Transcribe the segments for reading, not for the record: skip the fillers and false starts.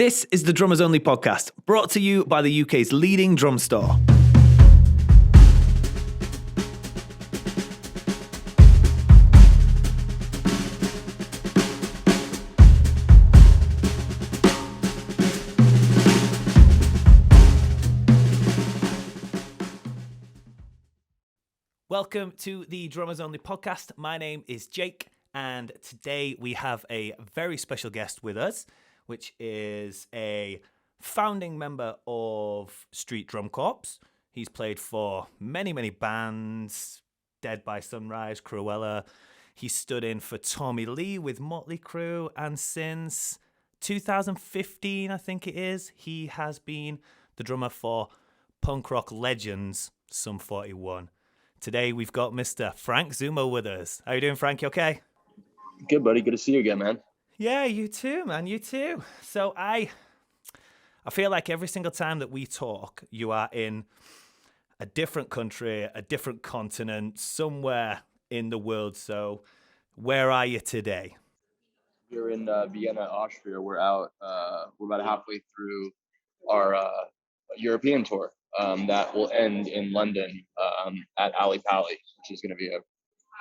This is the Drummers Only podcast, brought to you by the UK's leading drum store. Welcome to the Drummers Only podcast. My name is Jake, and today we have a very special guest with us, which is a founding member of Street Drum Corps. He's played for many, many bands, Dead by Sunrise, Cruella. He stood in for Tommy Lee with Mötley Crüe, and since 2015, I think it is, he has been the drummer for punk rock legends Sum 41. Today we've got Mr. Frank Zummo with us. How you doing, Frank? You okay? Good, buddy. Good to see you again, man. Yeah, you too, man. You too. So I feel like every single time that we talk, you are in a different country, a different continent, somewhere in the world. So where are you today? We're in Vienna, Austria. We're out. We're about halfway through our European tour that will end in London at Ali Pali, which is going to be a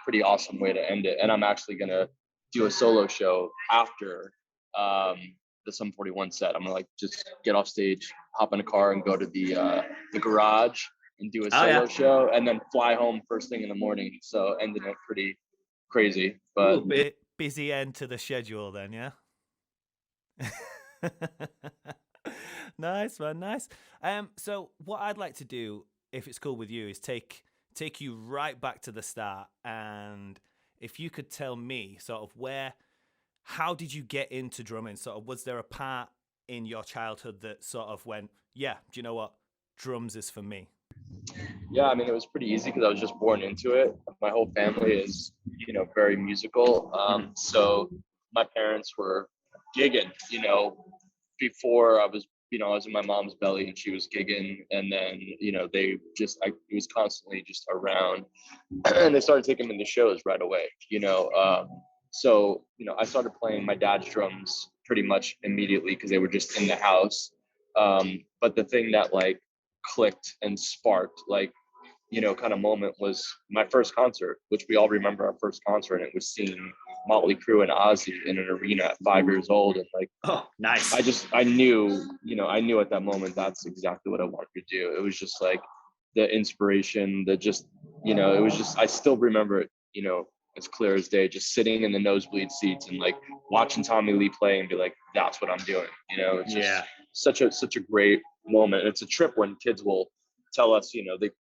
pretty awesome way to end it. And I'm actually going to do a solo show after the Sum 41 set. I'm gonna just get off stage, hop in a car, and go to the garage and do a solo show, and then fly home first thing in the morning. So ending it pretty crazy, but a little bit busy end to the schedule then, yeah. Nice, man, nice. So what I'd like to do, if it's cool with you, is take you right back to the start, and if you could tell me sort of how did you get into drumming? Sort of, was there a part in your childhood that sort of went, yeah, do you know what? Drums is for me. Yeah, I mean, it was pretty easy because I was just born into it. My whole family is, very musical. So my parents were gigging, before I was in my mom's belly and she was gigging. And then, it was constantly just around and they started taking me to shows right away, So, I started playing my dad's drums pretty much immediately because they were just in the house. But the thing that clicked and sparked kind of moment was my first concert, which we all remember our first concert, and it was seeing Mötley Crüe and Ozzy in an arena at 5 years old. And oh, nice. I knew at that moment that's exactly what I wanted to do. It was just the inspiration, it was just, I still remember it, as clear as day, just sitting in the nosebleed seats and watching Tommy Lee play and be like, that's what I'm doing. It's just such a great moment. It's a trip when kids will tell us,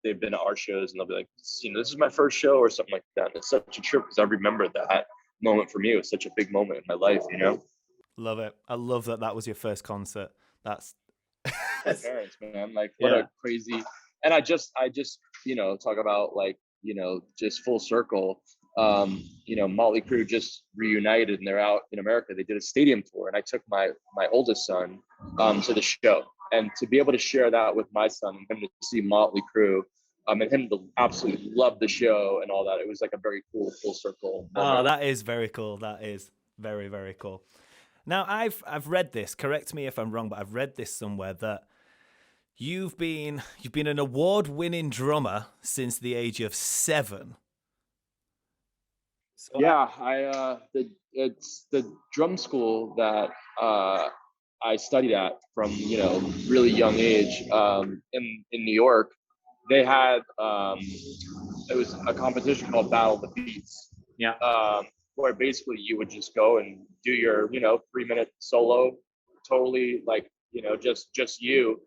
they've been to our shows and they'll be like, this is my first show or something like that. And it's such a trip because I remember that moment for me. It was such a big moment in my life, Love it. I love that was your first concert. That's my parents, man. What a crazy. And I just talk about just full circle. Mötley Crüe just reunited and they're out in America. They did a stadium tour and I took my oldest son to the show, and to be able to share that with my son and him to see Mötley Crüe and him to absolutely love the show and all that, it was a very cool full circle moment. Oh, that is very cool. That is very, very cool. Now I've read this, correct me if I'm wrong, but I've read this somewhere that you've been an award-winning drummer since the age of 7. So yeah, it's the drum school that I studied at from really young age in New York. They had it was a competition called Battle of the Beats. Yeah. Where basically you would just go and do your 3-minute solo, totally just you.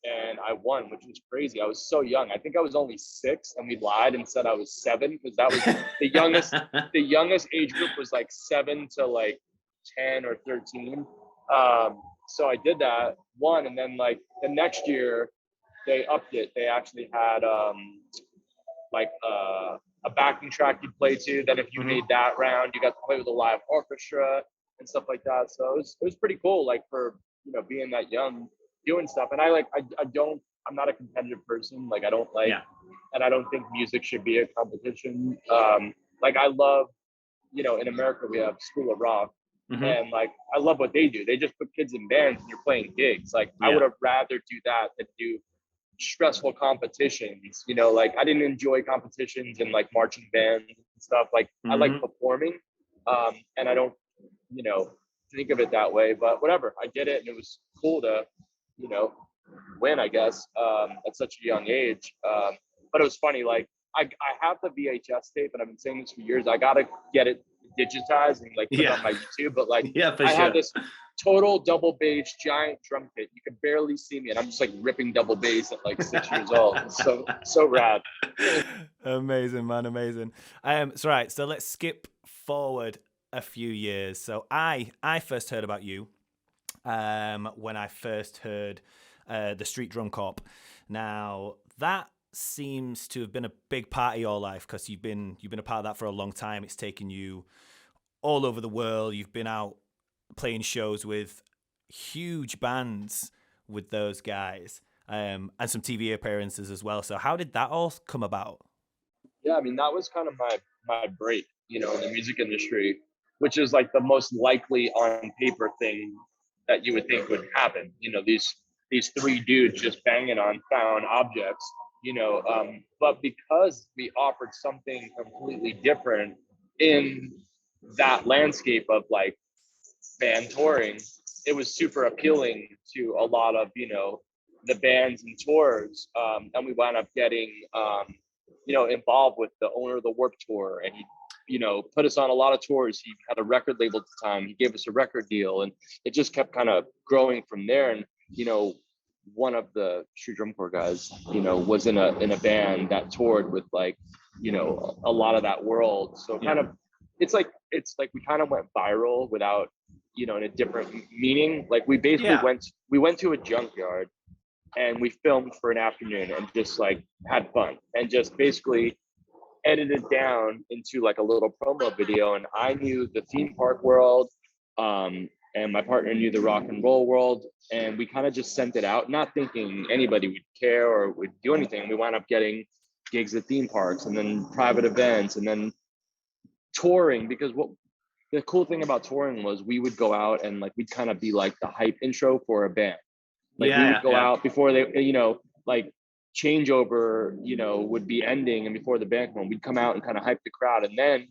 And I won, which was crazy. I was so young. I think I was only 6, and we lied and said I was 7 because that was the youngest. The youngest age group was 7 to 10 or 13. So I did that, won, and then the next year they upped it. They actually had a backing track you'd play to. Then if you made that round, you got to play with a live orchestra and stuff like that. So it was pretty cool, for being that young, doing stuff. And I'm not a competitive person. I don't and I don't think music should be a competition. I love, in America we have School of Rock, Mm-hmm. And like, I love what they do. They just put kids in bands and you're playing gigs. Like, I Yeah. would have rather do that than do stressful competitions. You know, like I didn't enjoy competitions and like marching bands and stuff. Like, I like Mm-hmm. performing, and I don't, you know, think of it that way. But whatever, I get it, and it was cool to, you know, win, I guess, at such a young age. But it was funny. Like, I have the VHS tape, and I've been saying this for years. I gotta get it digitized and like put it Yeah. on my YouTube. But like, Yeah, for I had sure. this total double bass giant drum kit. You could barely see me, and I'm just like ripping double bass at like 6 years old. It's so rad. Amazing, man, amazing. So right, so let's skip forward a few years. So I first heard about you when I first heard the Street Drum Corp. Now that seems to have been a big part of your life because you've been a part of that for a long time. It's taken you all over the world. You've been out playing shows with huge bands with those guys, and some TV appearances as well. So how did that all come about? Yeah, I mean, that was kind of my break, you know, in the music industry, which is like the most likely on paper thing that you would think would happen. You know, these three dudes just banging on found objects, you know. But because we offered something completely different in that landscape of like band touring, it was super appealing to a lot of, you know, the bands and tours. And we wound up getting, you know, involved with the owner of the Warped Tour, and he, you know, put us on a lot of tours. He had a record label at the time. He gave us a record deal, and it just kept kind of growing from there. And you know, one of the Street Drum Corps guys, you know, was in a band that toured with like, you know, a lot of that world. So kind of, it's like we kind of went viral without, you know, in a different meaning. Like we basically Yeah. went to a junkyard and we filmed for an afternoon and just like had fun and just basically edited down into like a little promo video. And I knew the theme park world, and my partner knew the rock and roll world, and we kind of just sent it out, not thinking anybody would care or would do anything. We wound up getting gigs at theme parks and then private events and then touring, because what the cool thing about touring was we would go out and like we'd kind of be like the hype intro for a band. Like we would Yeah, go yeah. out before they, you know, like changeover, you know, would be ending, and before the band come on, we'd come out and kind of hype the crowd, and then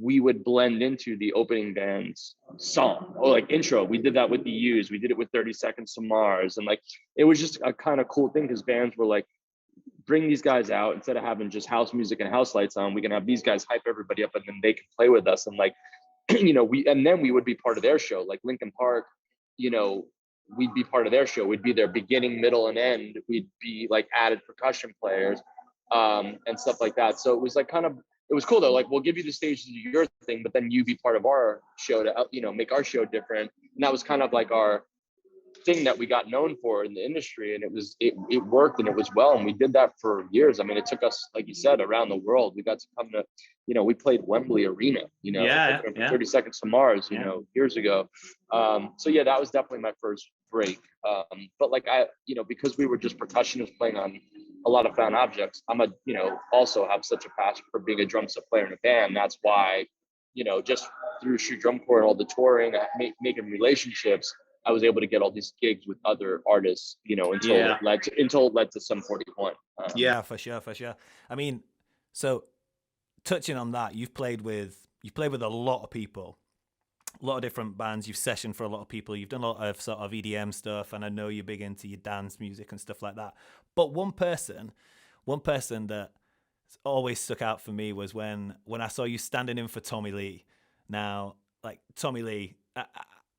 we would blend into the opening band's song or like intro. We did that with the U's. We did it with 30 Seconds to Mars, and like it was just a kind of cool thing because bands were like, bring these guys out instead of having just house music and house lights on. We can have these guys hype everybody up, and then they can play with us, and like you know, and then we would be part of their show, like Linkin Park, you know, we'd be part of their show. We'd be their beginning, middle, and end. We'd be like added percussion players, and stuff like that. So it was like kind of, it was cool though. Like, we'll give you the stage to do your thing, but then you be part of our show to, you know, make our show different. And that was kind of like our thing that we got known for in the industry, and it worked and it was well, and we did that for years. I mean, it took us, like you said, around the world. We got to come to, you know, we played Wembley Arena, you know, Yeah, opening for yeah. 30 Seconds to Mars, you Yeah. know, years ago. So yeah, that was definitely my first break. But like I, you know, because we were just percussionists playing on a lot of found objects, I'm a, you know, also have such a passion for being a drum set player in a band. That's why, you know, just through Street Drum Corps and all the touring, making relationships, I was able to get all these gigs with other artists, you know, until Yeah. it led to Sum 41. Yeah, for sure, for sure. I mean, so touching on that, you've played with a lot of people, a lot of different bands. You've sessioned for a lot of people. You've done a lot of sort of EDM stuff, and I know you're big into your dance music and stuff like that. But one person that always stuck out for me was when I saw you standing in for Tommy Lee. Now, like Tommy Lee,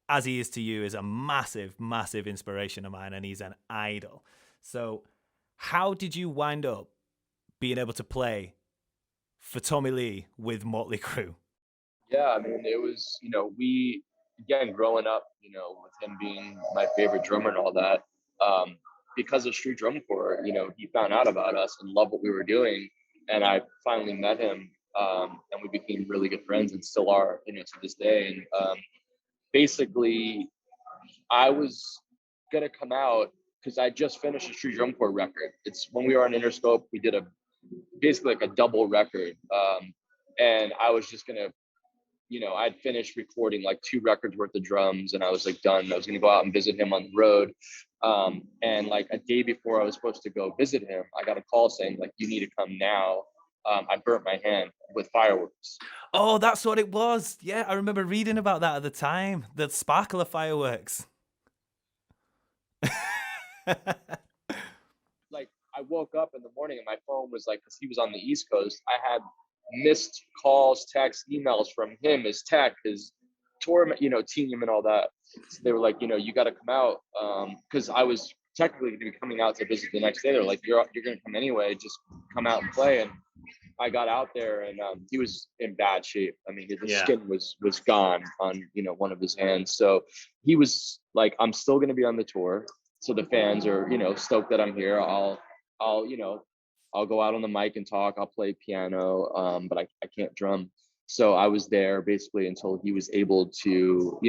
as he is to you, is a massive, massive inspiration of mine, and he's an idol. So, how did you wind up being able to play for Tommy Lee with Mötley Crüe? Yeah, I mean, it was, you know, we, again, growing up, you know, with him being my favorite drummer and all that, because of Street Drum Corps, you know, he found out about us and loved what we were doing. And I finally met him, and we became really good friends and still are, you know, to this day. And basically, I was going to come out because I just finished a Street Drum Corps record. It's when we were on Interscope, we did basically like a double record. And I was just going to I'd finished recording like 2 records worth of drums, and I was like done. I was gonna go out and visit him on the road. And like a day before I was supposed to go visit him, I got a call saying like, you need to come now. I burnt my hand with fireworks. Oh, that's what it was. Yeah, I remember reading about that at the time. The sparkler fireworks. Like I woke up in the morning and my phone was like, because he was on the East Coast, I had missed calls, texts, emails from him, his tech, his tour, team and all that. So they were like, you got to come out, because I was technically going to be coming out to visit the next day. They're like, you're going to come anyway, just come out and play. And I got out there, and he was in bad shape. I mean, the skin was gone on one of his hands. So he was like, I'm still going to be on the tour. So the fans are stoked that I'm here. I'll go out on the mic and talk. I'll play piano, but I can't drum. So I was there basically until he was able to,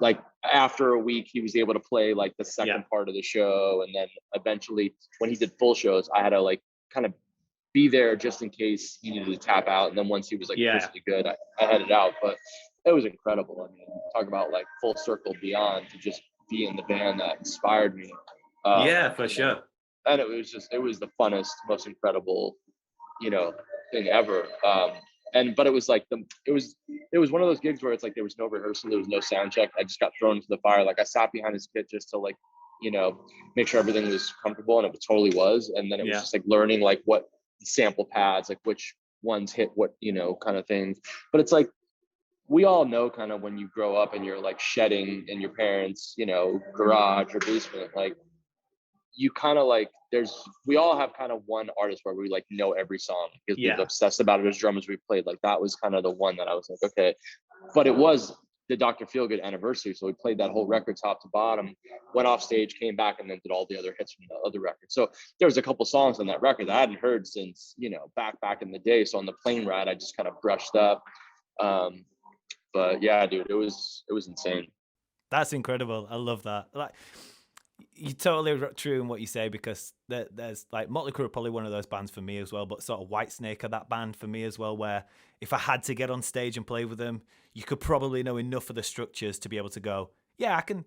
like after a week, he was able to play like the second part of the show. And then eventually when he did full shows, I had to like kind of be there just in case he needed to tap out. And then once he was like officially good, I headed out. But it was incredible. I mean, talk about like full circle beyond to just be in the band that inspired me. For sure. And it was the funnest, most incredible, thing ever. But it was like it was one of those gigs where it's like there was no rehearsal, there was no sound check. I just got thrown into the fire. Like I sat behind his kit just to like, make sure everything was comfortable, and it totally was. And then it was just like learning like what sample pads, like which ones hit what, kind of things. But it's like we all know kind of when you grow up and you're like shedding in your parents', garage or basement, like you kind of like we all have kind of one artist where we like know every song because we've obsessed about it as drummers. We played, like that was kind of the one that I was like, okay. But it was the Dr. Feelgood anniversary, so we played that whole record top to bottom, went off stage, came back, and then did all the other hits from the other record. So there was a couple songs on that record that I hadn't heard since back in the day. So on the plane ride I just kind of brushed up. But yeah, dude, it was insane. That's incredible. I love that. Like, you're totally true in what you say, because there's like Mötley Crüe are probably one of those bands for me as well, but sort of Whitesnake are that band for me as well, where if I had to get on stage and play with them, you could probably know enough of the structures to be able to go, yeah, I can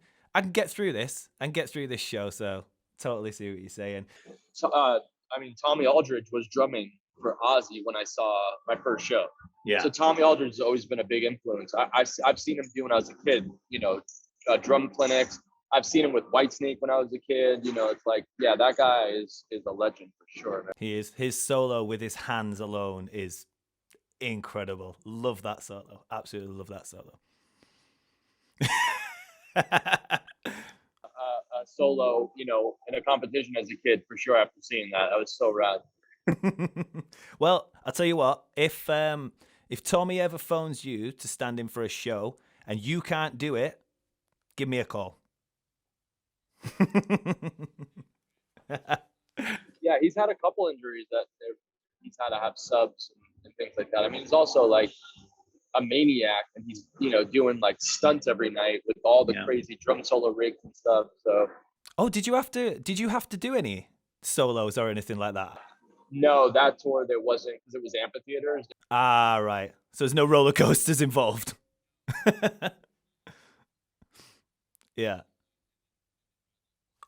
get through this and get through this show. So totally see what you're saying. So, I mean, Tommy Aldridge was drumming for Ozzy when I saw my first show. Yeah. So Tommy Aldridge has always been a big influence. I've seen him do when I was a kid, drum clinics. I've seen him with Whitesnake when I was a kid. It's like, yeah, that guy is a legend for sure, man. He is. His solo with his hands alone is incredible. Love that solo. Absolutely love that solo. A solo, in a competition as a kid, for sure. After seeing that, that was so rad. Well, I'll tell you what. If Tommy ever phones you to stand in for a show and you can't do it, give me a call. Yeah, he's had a couple injuries that he's had to have subs and things like that. I mean, he's also like a maniac, and he's doing like stunts every night with all the crazy drum solo rigs and stuff. So, did you have to do any solos or anything like that? No, that tour there wasn't, because it was amphitheaters. Ah, right. So there's no roller coasters involved. Yeah.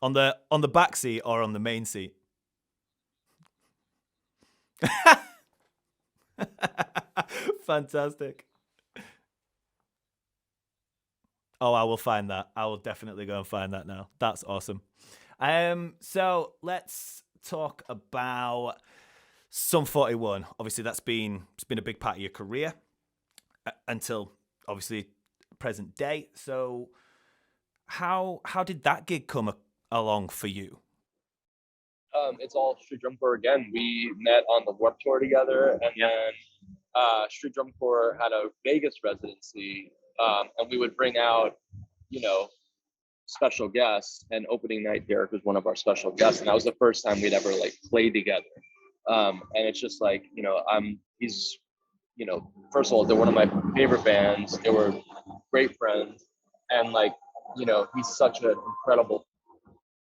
On the back seat or on the main seat? Fantastic. Oh, I will find that. I will definitely go and find that now. That's awesome. So let's talk about Sum 41. Obviously, it's been a big part of your career until obviously present day. So how did that gig come along for you? It's all Street Drum Corps again. We met on the Warped Tour together, and then Street Drum Corps had a Vegas residency, and we would bring out, special guests. And opening night, Derek was one of our special guests, and that was the first time we'd ever like played together. And it's just like, he's, first of all, they're one of my favorite bands. They were great friends, and like, he's such an incredible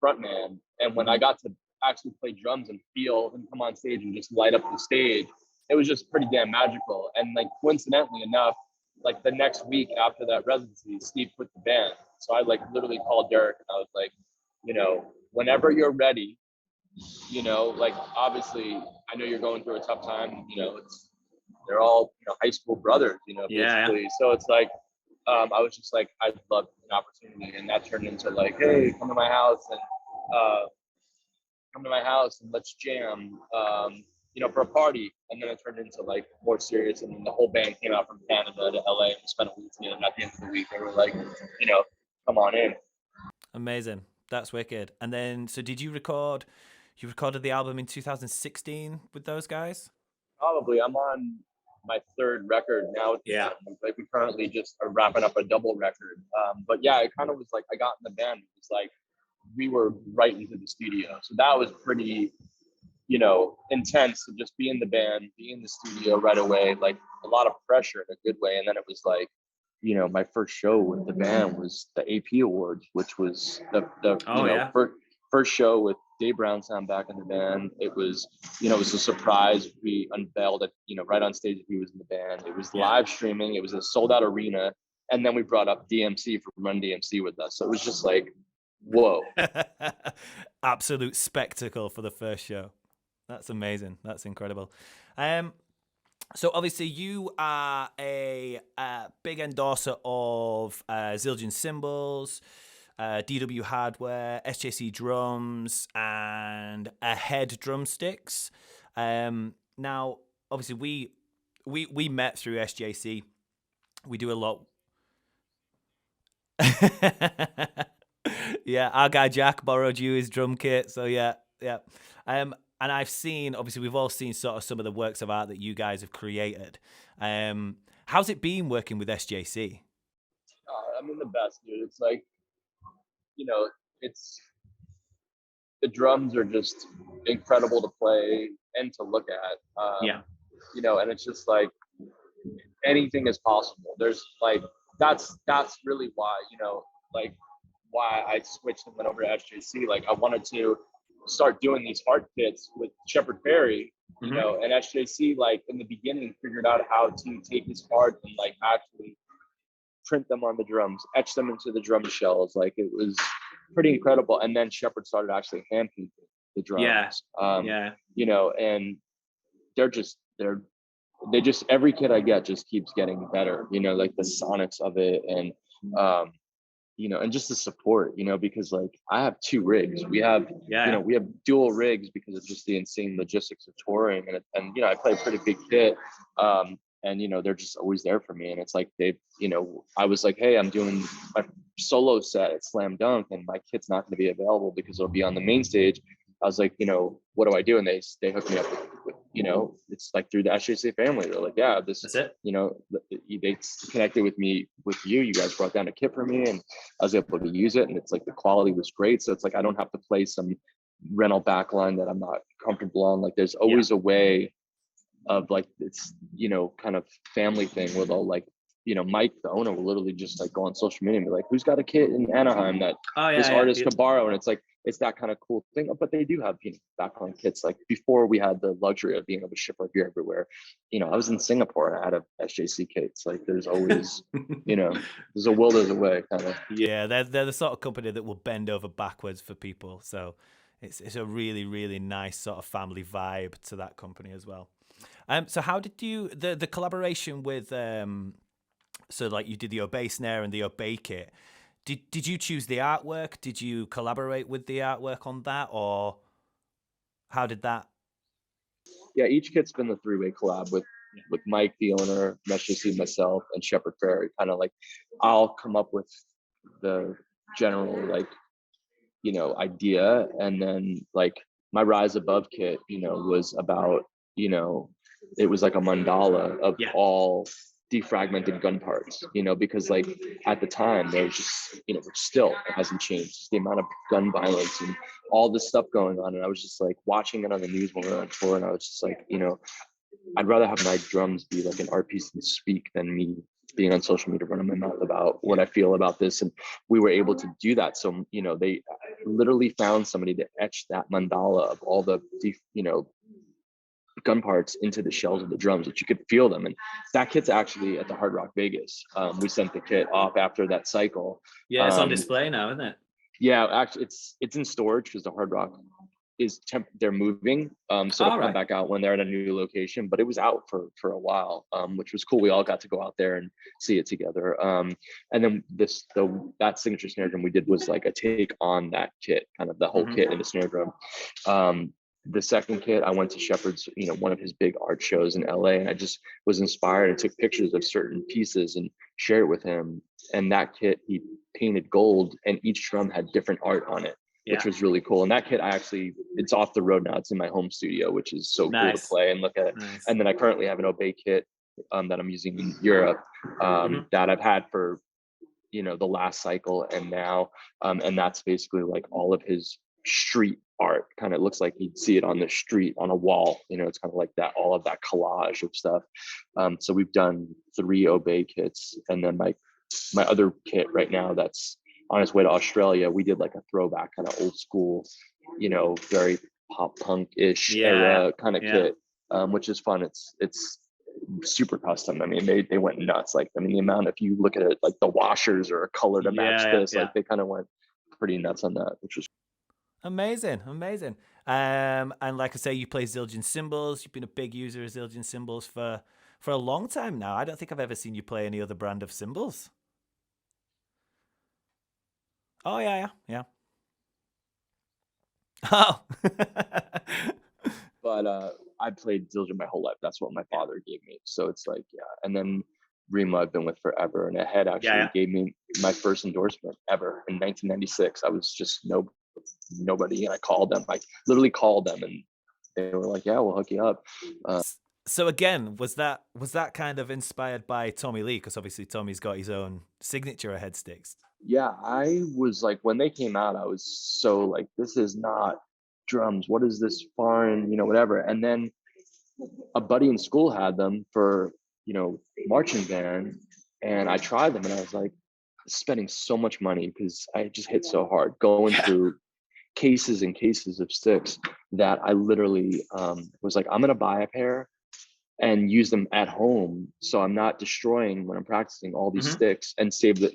frontman. And when I got to actually play drums and feel him come on stage and just light up the stage, it was just pretty damn magical. And like, coincidentally enough, like the next week after that residency, Steve quit the band. So I like literally called Derek and I was like, you know, whenever you're ready, you know, like obviously I know you're going through a tough time, you know, they're all, you know, high school brothers, you know, basically. Yeah. So it's like, I was just like, I'd love an opportunity. And that turned into like, hey, come to my house and let's jam, you know, for a party. And then it turned into like more serious. And then the whole band came out from Canada to LA and we spent a week together. And at the end of the week, they were like, you know, come on in. Amazing. That's wicked. And then, so did you recorded the album in 2016 with those guys? Probably. I'm on my third record now. Yeah. Like we currently just are wrapping up a double record. But yeah, it kind of was like, I got in the band. It was like, we were right into the studio. So that was pretty, you know, intense to just be in the band, be in the studio right away, like a lot of pressure in a good way. And then it was like, you know, my first show with the band was the AP Awards, which was first show with Dave Brownsound back in the band. It was, you know, it was a surprise. We unveiled it, you know, right on stage. He was in the band. It was live streaming. It was a sold out arena. And then we brought up DMC from Run DMC with us. So it was just like, whoa. Absolute spectacle for the first show. That's amazing. That's incredible. So obviously you are a big endorser of Zildjian cymbals, DW hardware, SJC drums, and Ahead drumsticks. Now, obviously we met through SJC. We do a lot. Yeah, our guy Jack borrowed you his drum kit, so yeah. And I've seen, obviously, we've all seen sort of some of the works of art that you guys have created. How's it been working with SJC? I mean, the best, dude. It's like, you know, the drums are just incredible to play and to look at. You know, and it's just like anything is possible. There's like, that's really why, you know, like why I switched and went over to SJC. Like I wanted to start doing these art kits with Shepard Fairey, you know, and SJC like in the beginning figured out how to take his art and like actually print them on the drums, etch them into the drum shells. Like it was pretty incredible. And then Shepard started actually hand painting the drums. You know, and they just every kit I get just keeps getting better, you know, like the sonics of it and you know, and just the support, you know, because like I have two rigs. We have, you know, we have dual rigs because of just the insane logistics of touring and you know, I play a pretty big kit. And you know, they're just always there for me. And it's like they've, you know, I was like, hey, I'm doing my solo set at Slam Dunk and my kit's not going to be available because it'll be on the main stage. I was like, you know, what do I do? And they hooked me up with you know, it's like through the SJC family. They're like, yeah, that's it. You know, they connected with me with you. You guys brought down a kit for me and I was able to use it. And it's like the quality was great. So it's like I don't have to play some rental backline that I'm not comfortable on. Like there's always a way of like it's, you know, kind of family thing where they'll like, you know, Mike, the owner, will literally just like go on social media and be like, who's got a kit in Anaheim that this artist could borrow? And it's like, it's that kind of cool thing. But they do have, you know, backline kits. Like before we had the luxury of being able to ship our gear everywhere, you know, I was in Singapore and I had a SJC kits. Like there's always, you know, there's a will, there's a way kind of. Yeah, they're the sort of company that will bend over backwards for people. So it's a really, really nice sort of family vibe to that company as well. So how did you, the collaboration with, so like you did the Obey snare and the Obey kit, did you choose the artwork? Did you collaborate with the artwork on that, or how did that? Yeah, each kit's been the three-way collab with Mike, the owner, SJC, myself, and Shepard Fairey. Kind of like I'll come up with the general like, you know, idea, and then like my Rise Above kit, you know, was about, you know, it was like a mandala of all defragmented gun parts, you know, because like at the time there was just, you know, still it hasn't changed, just the amount of gun violence and all this stuff going on. And I was just like watching it on the news when we were on tour, and I was just like, you know, I'd rather have my drums be like an art piece and speak than me being on social media running my mouth about what I feel about this. And we were able to do that. So, you know, they literally found somebody to etch that mandala of all the, you know, gun parts into the shells of the drums that you could feel them. And that kit's actually at the Hard Rock Vegas. We sent the kit off after that cycle. Yeah, it's on Um, display now, isn't it? yeah, actually, it's in storage because the Hard Rock is they're moving, so it'll All come right. back out when they're at a new location. But it was out for a while, which was cool. We all got to go out there and see it together. And then that signature snare drum we did was like a take on that kit, kind of the whole kit in the snare drum. The second kit, I went to Shepard's, one of his big art shows in LA, and I just was inspired and took pictures of certain pieces and shared it with him. And that kit, he painted gold, and each drum had different art on it, which was really cool. And that kit, it's off the road now. It's in my home studio, which is so cool to play and look at. Nice. And then I currently have an Obey kit that I'm using in Europe that I've had for, the last cycle and now. And that's basically like all of his street art. Kind of looks like you'd see it on the street on a wall. It's kind of like that, all of that collage of stuff. So we've done 3 Obey kits, and then my other kit right now that's on its way to Australia, we did like a throwback kind of old school, very pop punk-ish era kind of kit, which is fun. It's super custom. I mean, they went nuts. Like, I mean, the amount, if you look at it, like the washers are a color to match this, like they kind of went pretty nuts on that, which was amazing. And like I say, you play Zildjian cymbals. You've been a big user of Zildjian cymbals for a long time now. I don't think I've ever seen you play any other brand of cymbals. Oh yeah. Oh. but I played Zildjian my whole life. That's what my father gave me. So it's like, yeah. And then Rima I've been with forever, and Ahead actually gave me my first endorsement ever in 1996. I was just nobody, and I called them. I literally called them, and they were like, "Yeah, we'll hook you up." So again, was that kind of inspired by Tommy Lee? Because obviously Tommy's got his own signature Ahead sticks. Yeah, I was like, when they came out, I was so like, this is not drums. What is this foreign, whatever. And then a buddy in school had them for, marching band, and I tried them, and I was like, spending so much money because I just hit so hard going through cases and cases of sticks that I literally was like, I'm gonna buy a pair and use them at home, so I'm not destroying when I'm practicing all these sticks, and save the,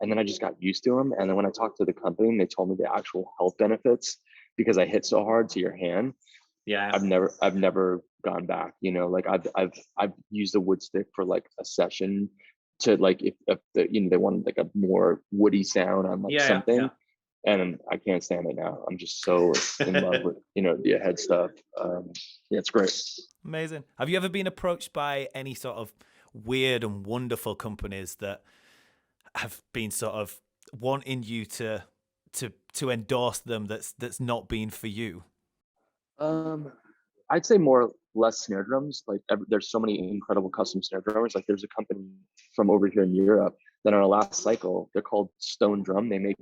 and then I just got used to them. And then when I talked to the company, they told me the actual health benefits because I hit so hard to your hand. I've never gone back. Like I've used a wood stick for like a session to, like, if the, they wanted like a more woody sound on like something. And I can't stand it now. I'm just so in love with, the Ahead stuff. Yeah, it's great. Amazing. Have you ever been approached by any sort of weird and wonderful companies that have been sort of wanting you to endorse them that's not been for you? I'd say more or less snare drums. Like, there's so many incredible custom snare drummers. Like, there's a company from over here in Europe that on our last cycle, they're called Stone Drum. They make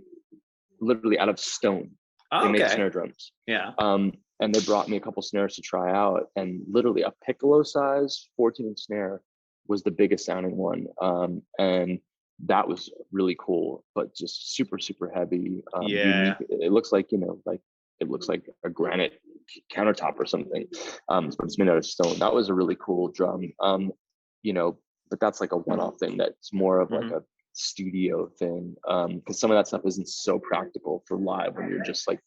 literally out of stone. They make snare drums. And they brought me a couple snares to try out, and literally a piccolo size 14-inch snare was the biggest sounding one. And that was really cool, but just super, super heavy. Unique. It looks like, it looks like a granite countertop or something. But it's made out of stone. That was a really cool drum. But that's like a one-off thing. That's more of like a studio thing, because some of that stuff isn't so practical for live when you're just like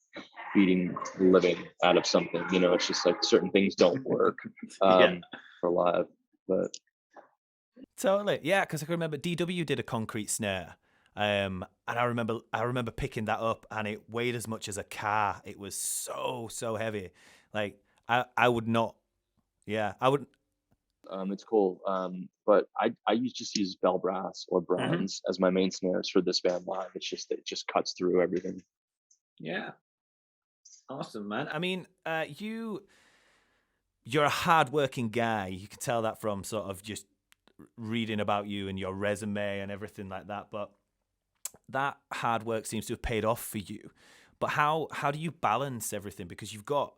beating the living out of something. It's just like certain things don't work for live. But totally, yeah, because I can remember DW did a concrete snare, and I remember picking that up, and it weighed as much as a car. It was so heavy. Like I would not. Yeah, I would. It's cool. But I just use bell brass or bronze as my main snares for this band live. It just cuts through everything. Yeah. Awesome, man. I mean, you're a hardworking guy. You can tell that from sort of just reading about you and your resume and everything like that. But that hard work seems to have paid off for you. But how do you balance everything? Because you've got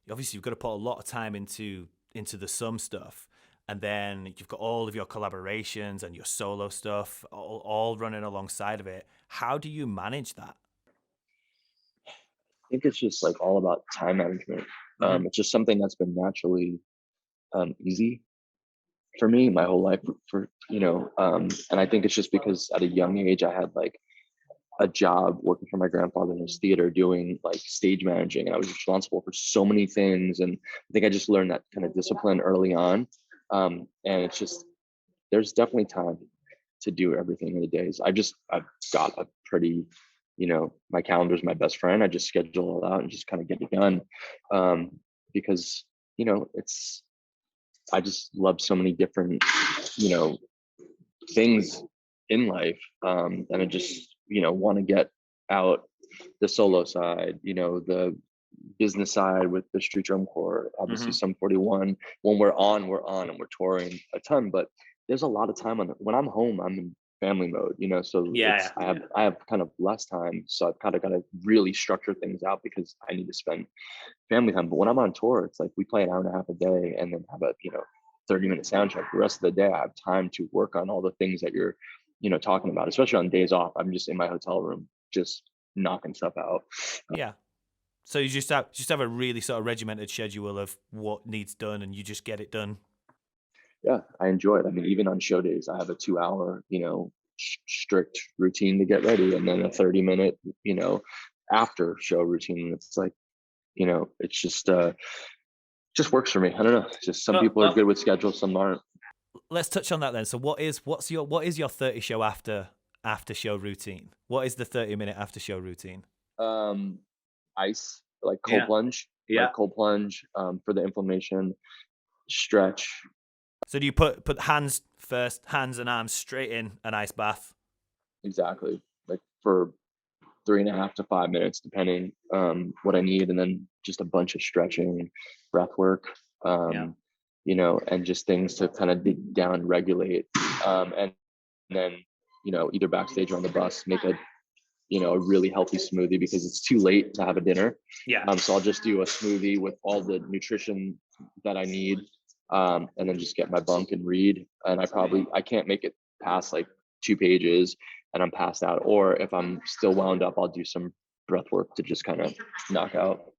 to put a lot of time into the Sum stuff, and then you've got all of your collaborations and your solo stuff all running alongside of it. How do you manage that? I think it's just like all about time management. It's just something that's been naturally easy for me my whole life and I think it's just because at a young age I had like a job working for my grandfather in his theater doing like stage managing, and I was responsible for so many things, and I think I just learned that kind of discipline early on. And it's just there's definitely time to do everything in the days. I've got a pretty, my calendar's my best friend. I just schedule it out and just kind of get it done. um because it's I just love so many different you know things in life. And I just want to get out the solo side, the business side with the Street Drum Corps, obviously Hmm. some 41. When we're on and we're touring a ton, but there's a lot of time on it. When I'm home, I'm in family mode, so it's Yeah. I have kind of less time, so I've kind of got to really structure things out because I need to spend family time. But when I'm on tour, it's like we play an hour and a half a day and then have a 30-minute sound check. The rest of the day I have time to work on all the things that you're talking about, especially on days off. I'm just in my hotel room just knocking stuff out. Yeah. So you just have a really sort of regimented schedule of what needs done, and you just get it done. Yeah, I enjoy it. I mean, even on show days, I have a 2 hour, strict routine to get ready, and then a 30-minute, after show routine. It's like, it's just works for me. I don't know. It's just some people are Well, good with schedules, some aren't. let's touch on that then. So what is your 30 show after show routine? What is the 30-minute after show routine? Um, Ice, like Yeah. Yeah. cold plunge, for the inflammation, stretch. So do you put hands first, hands and arms straight in an ice bath? Exactly. Like for 3.5 to 5 minutes, depending what I need, and then just a bunch of stretching, breath work, Yeah. and just things to kind of dig down, regulate, and then either backstage or on the bus, make a really healthy smoothie because it's too late to have a dinner. Yeah. So I'll just do a smoothie with all the nutrition that I need, and then just get my bunk and read. And I can't make it past like 2 pages, and I'm passed out. Or if I'm still wound up, I'll do some breath work to just kind of knock out.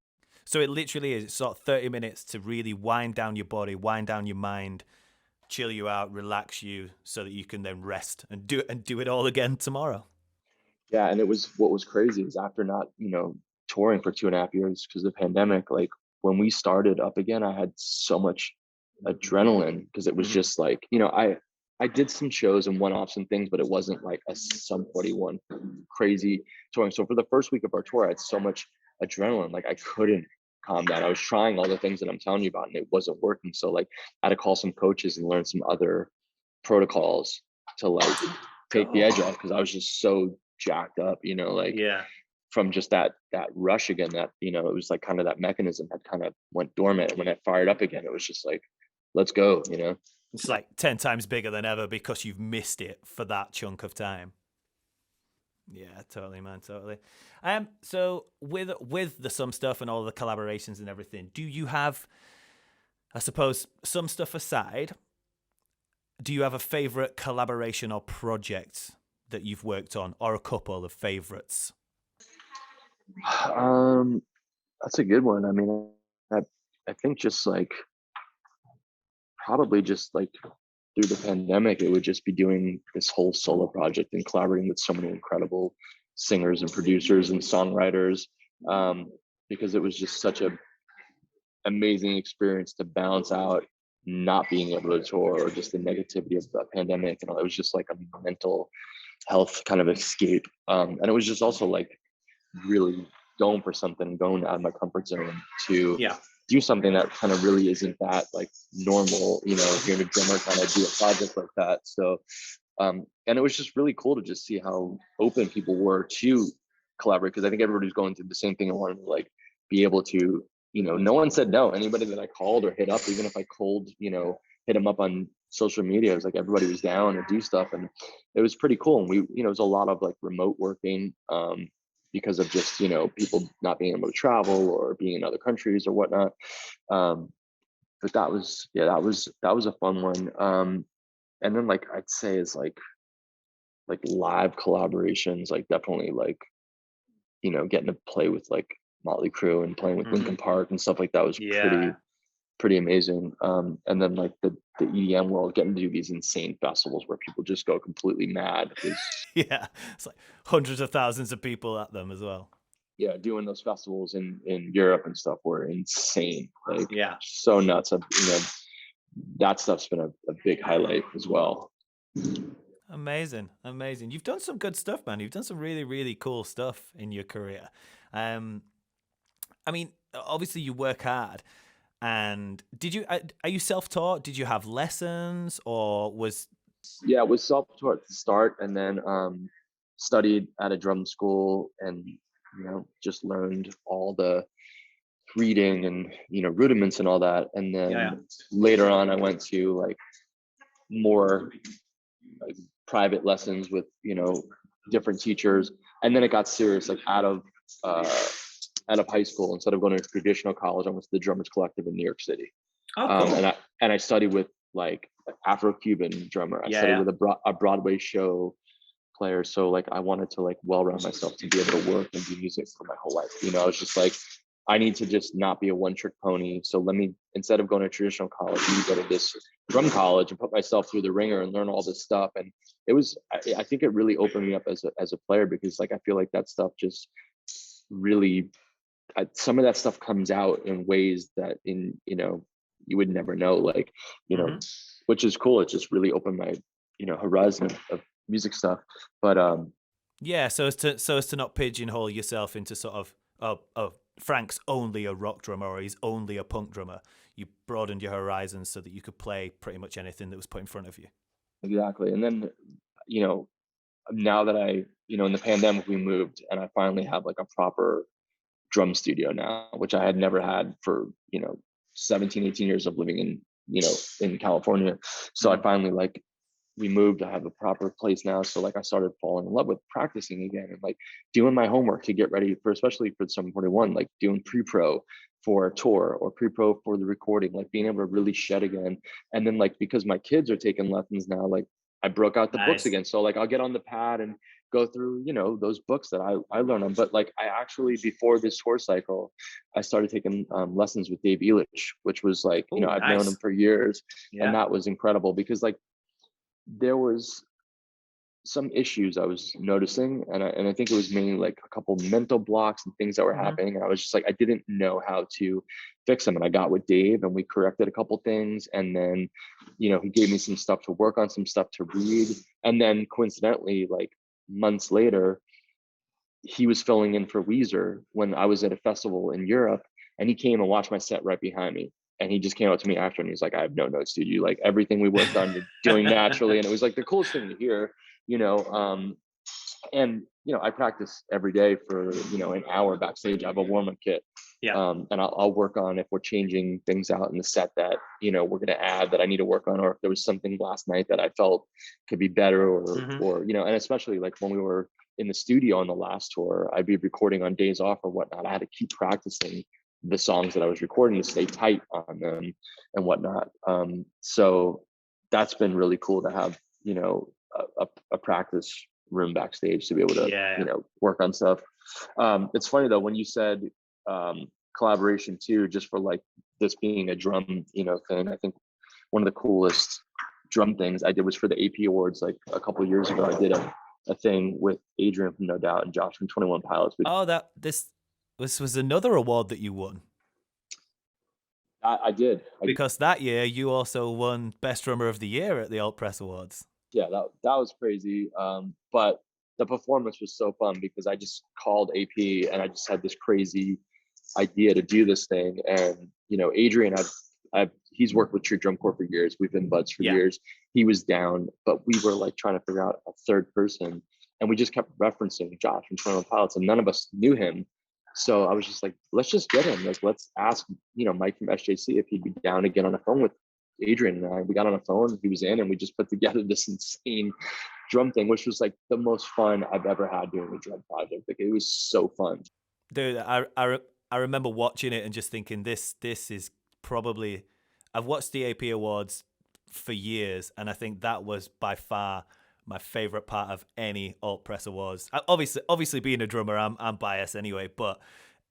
So it literally is sort of 30 minutes to really wind down your body, wind down your mind, chill you out, relax you, so that you can then rest and do it all again tomorrow. Yeah, and what was crazy is after not, touring for 2.5 years because of the pandemic, like when we started up again, I had so much adrenaline because it was Hmm. just like, I did some shows and one-offs and things, but it wasn't like a sum 41 crazy touring. So for the first week of our tour, I had so much adrenaline, like I couldn't calm down. I was trying all the things that I'm telling you about and it wasn't working. So like I had to call some coaches and learn some other protocols to like take the Cool. edge off because I was just so jacked up, like Yeah. from just that rush again, that it was like kind of that mechanism had kind of went dormant, and when it fired up again, it was just like, let's go. It's like 10 times bigger than ever because you've missed it for that chunk of time. Yeah, totally, man, totally. So with the some stuff and all the collaborations and everything, do you have, I suppose, some stuff aside, do you have a favorite collaboration or project that you've worked on, or a couple of favorites? um that's a good one. I mean, I I think just like probably just like through the pandemic, it would just be doing this whole solo project and collaborating with so many incredible singers and producers and songwriters, um, because it was just such a amazing experience to balance out not being able to tour or just the negativity of the pandemic and all. It was just like a mental health kind of escape, and it was just also like really going for something, going out of my comfort zone to Yeah. do something that kind of really isn't that like normal, if you're a drummer kind of do a project like that. So and it was just really cool to just see how open people were to collaborate, because I think everybody's going through the same thing and wanted to like be able to, no one said no. Anybody that I called or hit up, even if I cold, hit them up on social media, it was like everybody was down to do stuff, and it was pretty cool. And we, it was a lot of like remote working, because of just people not being able to travel or being in other countries or whatnot. Um, but that was, yeah, that was a fun one. And then like I'd say is like live collaborations, like definitely like getting to play with like Mötley Crüe and playing with Hmm. Linkin Park and stuff like that was Yeah. pretty amazing. And then like the EDM world, getting to do these insane festivals where people just go completely mad was, Yeah, it's like hundreds of thousands of people at them as well. yeah, doing those festivals in Europe and stuff were insane. Like Yeah. so nuts. That stuff's been a big highlight as well. Amazing, amazing. You've done some good stuff, man. You've done some really, really cool stuff in your career. Um, I mean, obviously you work hard. And are you self-taught? Did you have lessons or was Yeah, it was self-taught at the start, and then studied at a drum school, and just learned all the reading and rudiments and all that. And yeah, then later on, I went to like more like private lessons with different teachers, and then it got serious. Like uh, out of high school, instead of going to traditional college, I went to the Drummers Collective in New York City. oh cool. And I studied with like Afro-Cuban drummer. I studied with a Broadway show player. So like I wanted to like well-round myself to be able to work and do music for my whole life. I was just like, I need to just not be a one-trick pony. So let me, instead of going to traditional college, let me go to this drum college and put myself through the ringer and learn all this stuff. And it was, I think it really opened me up as a player, because like I feel like that stuff just really, some of that stuff comes out in ways that you would never know, like which is cool. It just really opened my horizon of music stuff. But Yeah, so as to not pigeonhole yourself into sort of Frank's only a rock drummer or he's only a punk drummer. You broadened your horizons so that you could play pretty much anything that was put in front of you. exactly. And then you know now that I in the pandemic we moved, and I finally have like a proper drum studio now, which I had never had for 17-18 years of living in California. So I finally, like, we moved, I have a proper place now. So like I started falling in love with practicing again, and like doing my homework to get ready for, especially for Summer 41, like doing pre-pro for a tour or pre-pro for the recording, like being able to really shed again. And then like, because my kids are taking lessons now, like I broke out the books again. So like I'll get on the pad and go through, those books that I learned on. But like I actually, before this tour cycle, I started taking lessons with Dave Elich, which was like, Ooh, I've known nice. him for years. Yeah. And that was incredible, because like there was some issues I was noticing, and I think it was mainly like a couple mental blocks and things that were happening. And I was just like, I didn't know how to fix them. And I got with Dave and we corrected a couple things. And then, he gave me some stuff to work on, some stuff to read. And then coincidentally, like months later, he was filling in for Weezer when I was at a festival in Europe, and he came and watched my set right behind me. And he just came up to me after and he's like, I have no notes, dude. You, like, everything we worked on, you're doing naturally. And it was like the coolest thing to hear, you know. And I practice every day for an hour backstage. I have a warm-up kit. And I'll work on if we're changing things out in the set that we're going to add that I need to work on, or if there was something last night that I felt could be better, or and especially like when we were in the studio on the last tour, I'd be recording on days off or whatnot. I had to keep practicing the songs that I was recording to stay tight on them and whatnot. So that's been really cool to have a practice room backstage to be able to work on stuff. It's funny though, when you said collaboration too, just for like this being a drum thing, I think one of the coolest drum things I did was for the AP Awards like a couple of years ago. I did a thing with Adrian from No Doubt and Josh from 21 Pilots. Oh, this was another award that you won. I did. Because that year you also won Best Drummer of the Year at the Alt Press Awards. Yeah, that was crazy. But the performance was so fun because I just called AP and I just had this crazy idea to do this thing. And Adrian, he's worked with True Drum Corps for years. We've been buds for years. He was down, but we were like trying to figure out a third person, and we just kept referencing Josh from 21 Pilots, and none of us knew him. So I was just like, let's just get him. Like, let's ask Mike from SJC if he'd be down to get on a phone with Adrian and I. We got on a phone, he was in, and we just put together this insane drum thing, which was like the most fun I've ever had doing a drum project. Like, it was so fun. Dude, I remember watching it and just thinking this is probably, I've watched the AP Awards for years, and I think that was by far my favorite part of any Alt Press Awards. Obviously being a drummer, I'm biased anyway, but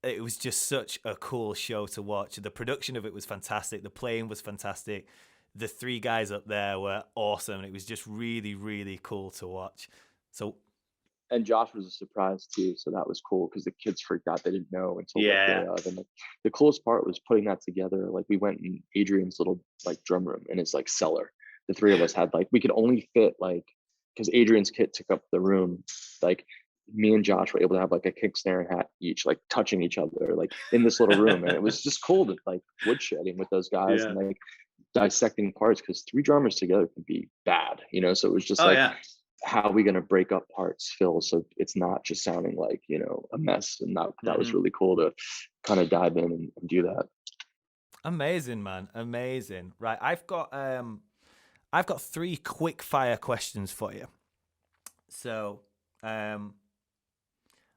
it was just such a cool show to watch. The production of it was fantastic. The playing was fantastic. The three guys up there were awesome. It was just really, really cool to watch. So, and Josh was a surprise too, so that was cool because the kids freaked out. They didn't know until like yeah. day of. And like, the coolest part was putting that together. Like we went in Adrian's little like drum room in his like cellar. The three of us had like we could only fit like because Adrian's kit took up the room. Like me and Josh were able to have like a kick, snare, and hat each, like touching each other, like in this little room, and it was just cool to like woodshedding with those guys and like dissecting parts because three drummers together can be bad, you know. So it was just how are we going to break up parts, Phil, so it's not just sounding like, you know, a mess. And that was really cool to kind of dive in and do that. Amazing, man. Amazing. Right. I've got 3 quick fire questions for you. So I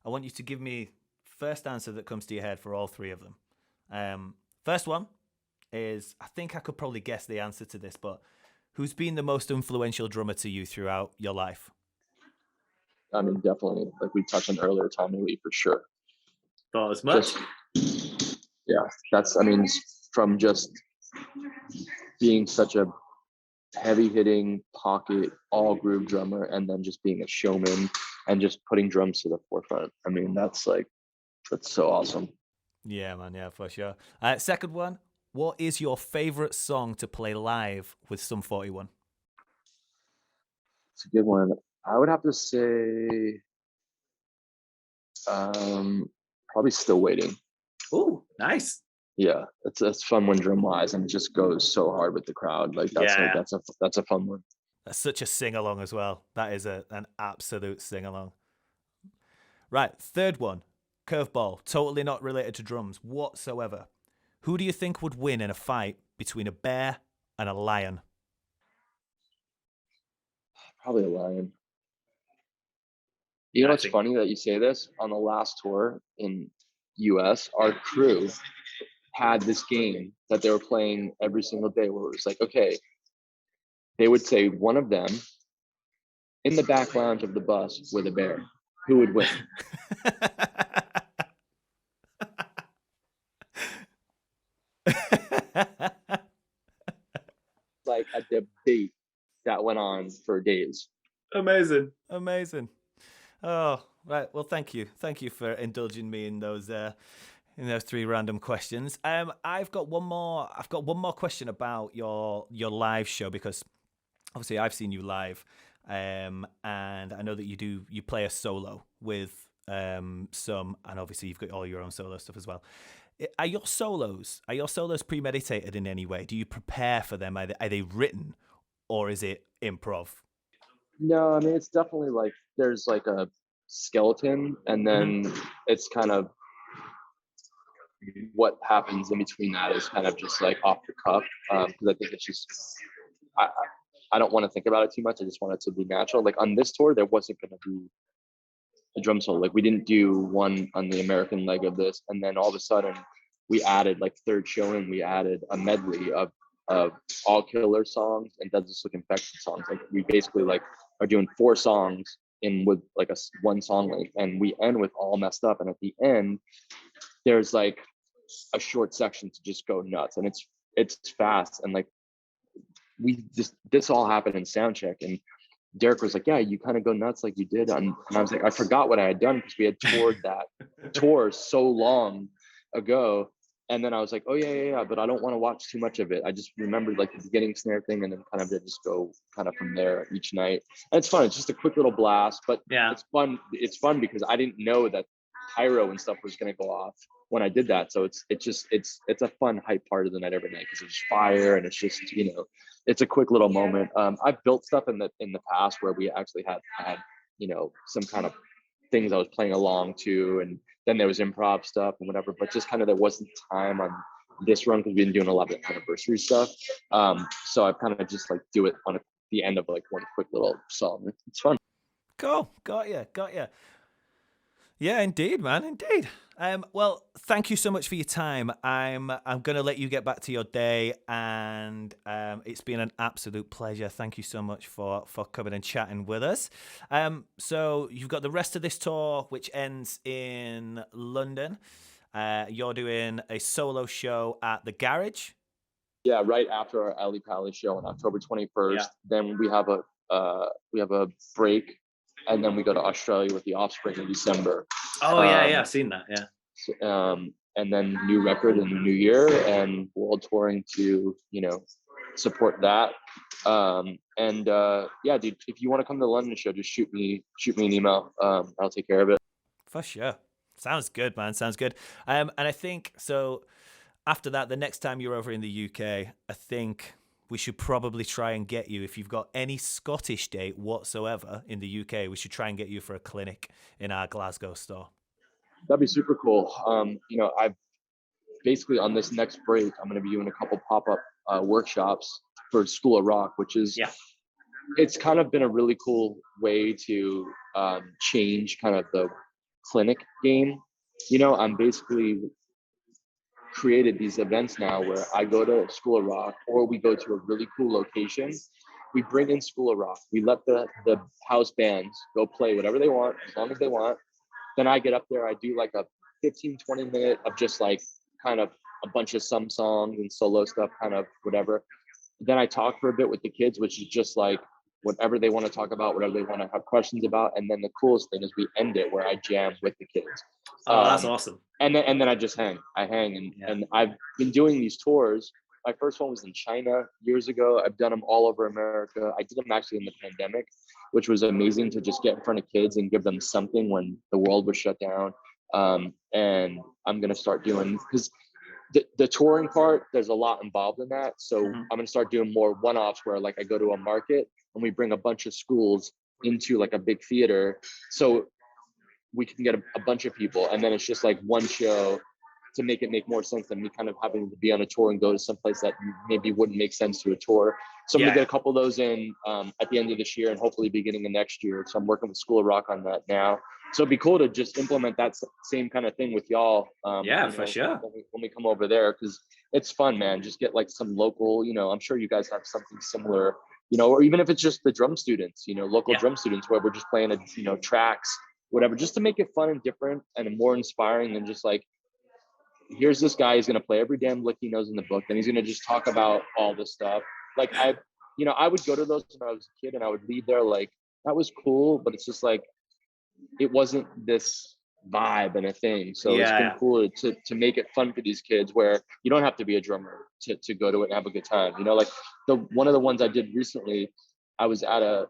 want you to give me first answer that comes to your head for all 3 of them. First one is, I think I could probably guess the answer to this, but who's been the most influential drummer to you throughout your life? I mean, definitely, like we touched on earlier, Tommy Lee for sure. Thought as much. Yeah, that's, I mean, from just being such a heavy hitting pocket all groove drummer and then just being a showman and just putting drums to the forefront. I mean, that's so awesome. Yeah, man. Yeah, for sure. Second one, what is your favorite song to play live with Sum 41? It's a good one. I would have to say probably Still Waiting. Oh, nice. Yeah, it's fun when drum wise and it just goes so hard with the crowd. Like that's a fun one. That's such a sing along as well. That is an absolute sing along. Right, third one, curveball, totally not related to drums whatsoever. Who do you think would win in a fight between a bear and a lion? Probably a lion. You know what's funny that you say this? On the last tour in US, our crew had this game that they were playing every single day where it was like, okay, they would say one of them in the back lounge of the bus with a bear. Who would win? Like a debate that went on for days. Amazing. Oh, right. Well, thank you for indulging me in those 3 random questions. I've got one more question about your live show, because obviously I've seen you live, and I know that you play a solo with some, and obviously you've got all your own solo stuff as well. Are your solos premeditated in any way? Do you prepare for them? Are they written, or is it improv? No, I mean, it's definitely like there's like a skeleton and then it's kind of what happens in between that is kind of just like off the cuff, because I think it's just I don't want to think about it too much. I just want it to be natural. Like on this tour, there wasn't going to be a drum solo. Like we didn't do one on the American leg of this, and then all of a sudden we added, like third showing, we added a medley of All Killer songs and Does This Look Infected songs. Like we basically like are doing 4 songs in with like a 1 song length, and we end with All Messed Up, and at the end there's like a short section to just go nuts, and it's fast, and like this all happened in sound check, and Derek was like, yeah, you kind of go nuts like you did and I was like, I forgot what I had done because we had toured that tour so long ago. And then I was like, oh yeah, but I don't want to watch too much of it. I just remembered like the beginning snare thing, and then kind of just go kind of from there each night. And it's fun. It's just a quick little blast, but it's fun. It's fun because I didn't know that pyro and stuff was going to go off when I did that. So it's a fun hype part of the night every night because it's fire and it's just, you know, it's a quick little moment. I've built stuff in the past where we actually had, you know, some kind of things I was playing along to, and then there was improv stuff and whatever, but just kind of there wasn't time on this run because we've been doing a lot of anniversary stuff. So I kind of just like do it on the end of like one quick little song. It's fun. Cool. Got you. Yeah, indeed, man. Indeed. Well, thank you so much for your time. I'm going to let you get back to your day, and it's been an absolute pleasure. Thank you so much for coming and chatting with us. So you've got the rest of this tour, which ends in London. You're doing a solo show at the Garage. Yeah, right after our Ali Pali show on October 21st. Yeah. Then we have a break, and then we go to Australia with the Offspring in December. Oh, yeah, I've seen that, yeah. And then new record in the new year, and world touring to, support that. Yeah, dude, if you want to come to the London show, just shoot me an email. I'll take care of it. For sure. Sounds good, man. Sounds good. And I think so. After that, the next time you're over in the UK, I think we should probably try and get you, if you've got any Scottish date whatsoever in the UK, we should try and get you for a clinic in our Glasgow store. That'd be super cool. I've basically, on this next break, I'm going to be doing a couple pop-up workshops for School of Rock, which is, it's kind of been a really cool way to change kind of the clinic game. I'm basically created these events now where I go to School of Rock, or we go to a really cool location. We bring in School of Rock. We let the house bands go play whatever they want, as long as they want. Then I get up there, I do like a 15-20 minute of just like kind of a bunch of some songs and solo stuff, kind of whatever. Then I talk for a bit with the kids, which is just like whatever they want to talk about, whatever they want to have questions about. And then the coolest thing is we end it where I jam with the kids. Oh, that's awesome. And then I just hang. And I've been doing these tours. My first one was in China years ago. I've done them all over America. I did them actually in the pandemic, which was amazing to just get in front of kids and give them something when the world was shut down. And I'm going to start doing, because the touring part, there's a lot involved in that. So I'm going to start doing more one-offs where like I go to a market and we bring a bunch of schools into like a big theater. So we can get a bunch of people, and then it's just like one show to make it make more sense than me kind of having to be on a tour and go to some place that maybe wouldn't make sense to a tour. So I'm gonna get a couple of those in at the end of this year and hopefully beginning of next year. So I'm working with School of Rock on that now. So it'd be cool to just implement that same kind of thing with y'all. For sure. When we come over there, because it's fun, man. Just get like some local, I'm sure you guys have something similar, or even if it's just the drum students, local drum students where we're just playing tracks, whatever, just to make it fun and different and more inspiring than just like, here's this guy, he's going to play every damn lick he knows in the book, and he's going to just talk about all this stuff. Like I would go to those when I was a kid, and I would leave there like, that was cool, but it's just like, it wasn't this vibe and a thing. So it's been cool to make it fun for these kids where you don't have to be a drummer to go to it and have a good time. Like one of the ones I did recently, I was at a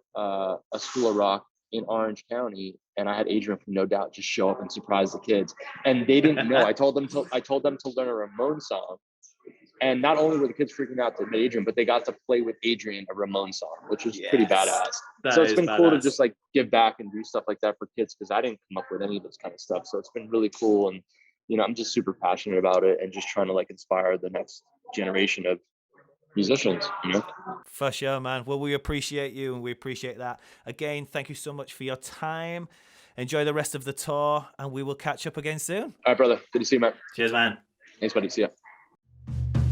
School of Rock in Orange County, and I had Adrian from No Doubt just show up and surprise the kids, and they didn't know. I told them to learn a Ramones song, and not only were the kids freaking out to meet Adrian, but they got to play with Adrian a Ramones song, which was pretty badass. So it's been cool to just like give back and do stuff like that for kids, because I didn't come up with any of this kind of stuff. So it's been really cool, and I'm just super passionate about it and just trying to like inspire the next generation of musicians. For sure, man. Well, we appreciate you, and we appreciate that. Again, thank you so much for your time. Enjoy the rest of the tour, and we will catch up again soon. All right, brother. Good to see you, man. Cheers, man. Thanks, buddy. See ya.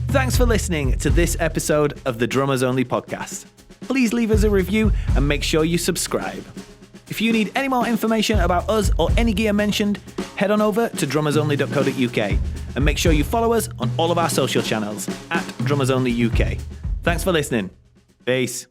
Thanks for listening to this episode of the Drummers Only podcast. Please leave us a review and make sure you subscribe. If you need any more information about us or any gear mentioned, head on over to drummersonly.co.uk and make sure you follow us on all of our social channels at drummersonlyuk. Thanks for listening. Peace.